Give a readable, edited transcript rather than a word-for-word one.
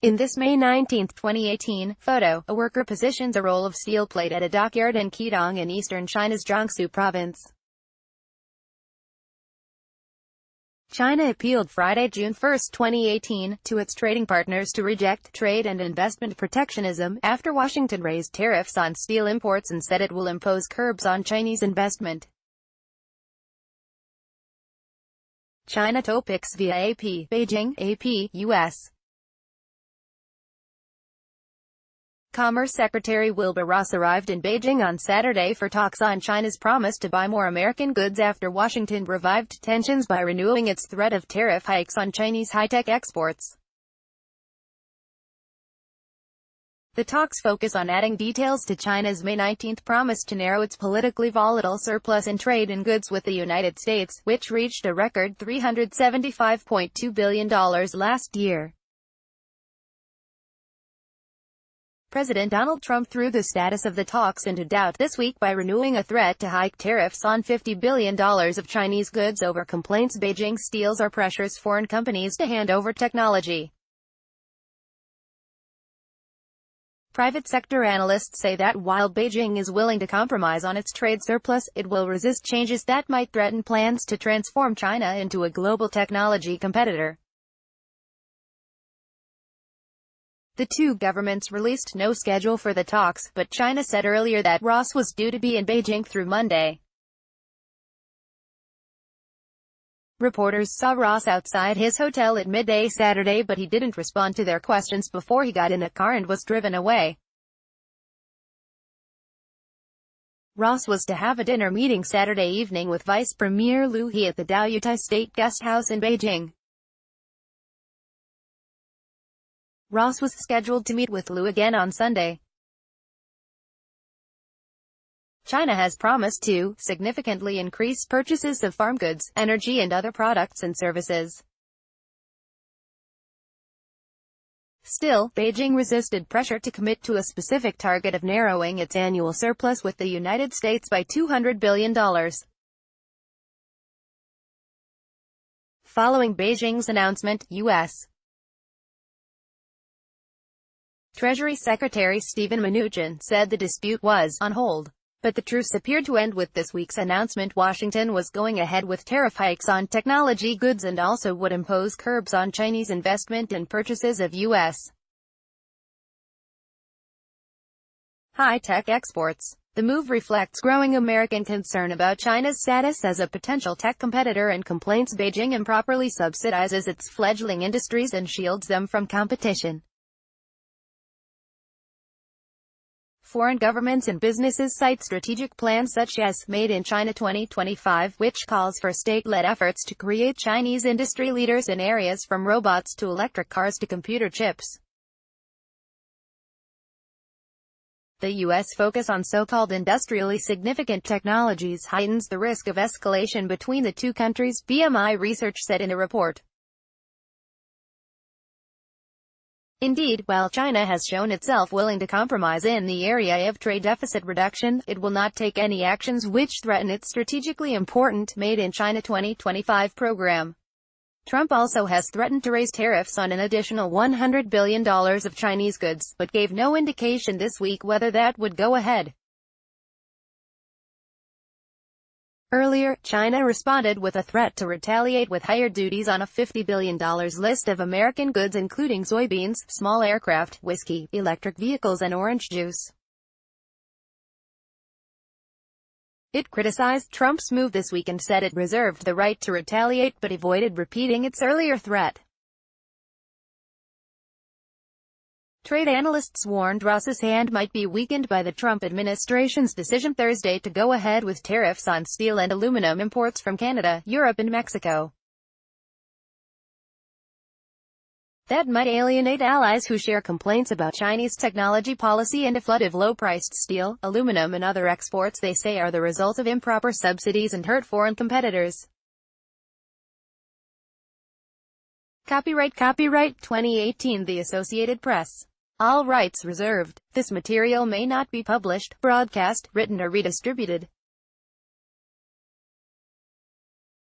In this May 19, 2018, photo, a worker positions a roll of steel plate at a dockyard in Qidong in eastern China's Jiangsu province. China appealed Friday, June 1, 2018, to its trading partners to reject trade and investment protectionism, after Washington raised tariffs on steel imports and said it will impose curbs on Chinese investment. China topics via AP, Beijing, AP, U.S. Commerce Secretary Wilbur Ross arrived in Beijing on Saturday for talks on China's promise to buy more American goods after Washington revived tensions by renewing its threat of tariff hikes on Chinese high-tech exports. The talks focus on adding details to China's May 19 promise to narrow its politically volatile surplus in trade and goods with the United States, which reached a record $375.2 billion last year. President Donald Trump threw the status of the talks into doubt this week by renewing a threat to hike tariffs on $50 billion of Chinese goods over complaints Beijing steals or pressures foreign companies to hand over technology. Private sector analysts say that while Beijing is willing to compromise on its trade surplus, it will resist changes that might threaten plans to transform China into a global technology competitor. The two governments released no schedule for the talks, but China said earlier that Ross was due to be in Beijing through Monday. Reporters saw Ross outside his hotel at midday Saturday, but he didn't respond to their questions before he got in a car and was driven away. Ross was to have a dinner meeting Saturday evening with Vice Premier Liu He at the Daoyutai State Guest House in Beijing. Ross was scheduled to meet with Liu again on Sunday. China has promised to significantly increase purchases of farm goods, energy and other products and services. Still, Beijing resisted pressure to commit to a specific target of narrowing its annual surplus with the United States by $200 billion. Following Beijing's announcement, U.S. Treasury Secretary Steven Mnuchin said the dispute was on hold, but the truce appeared to end with this week's announcement. Washington was going ahead with tariff hikes on technology goods and also would impose curbs on Chinese investment and purchases of U.S. high-tech exports. The move reflects growing American concern about China's status as a potential tech competitor and complaints Beijing improperly subsidizes its fledgling industries and shields them from competition. Foreign governments and businesses cite strategic plans such as Made in China 2025, which calls for state-led efforts to create Chinese industry leaders in areas from robots to electric cars to computer chips. The U.S. focus on so-called industrially significant technologies heightens the risk of escalation between the two countries, BMI research said in a report. Indeed, while China has shown itself willing to compromise in the area of trade deficit reduction, it will not take any actions which threaten its strategically important Made in China 2025 program. Trump also has threatened to raise tariffs on an additional $100 billion of Chinese goods, but gave no indication this week whether that would go ahead. Earlier, China responded with a threat to retaliate with higher duties on a $50 billion list of American goods including soybeans, small aircraft, whiskey, electric vehicles and orange juice. It criticized Trump's move this week and said it reserved the right to retaliate but avoided repeating its earlier threat. Trade analysts warned Ross's hand might be weakened by the Trump administration's decision Thursday to go ahead with tariffs on steel and aluminum imports from Canada, Europe and Mexico. That might alienate allies who share complaints about Chinese technology policy and a flood of low-priced steel, aluminum and other exports they say are the result of improper subsidies and hurt foreign competitors. Copyright 2018 The Associated Press. All rights reserved. This material may not be published, broadcast, written or redistributed.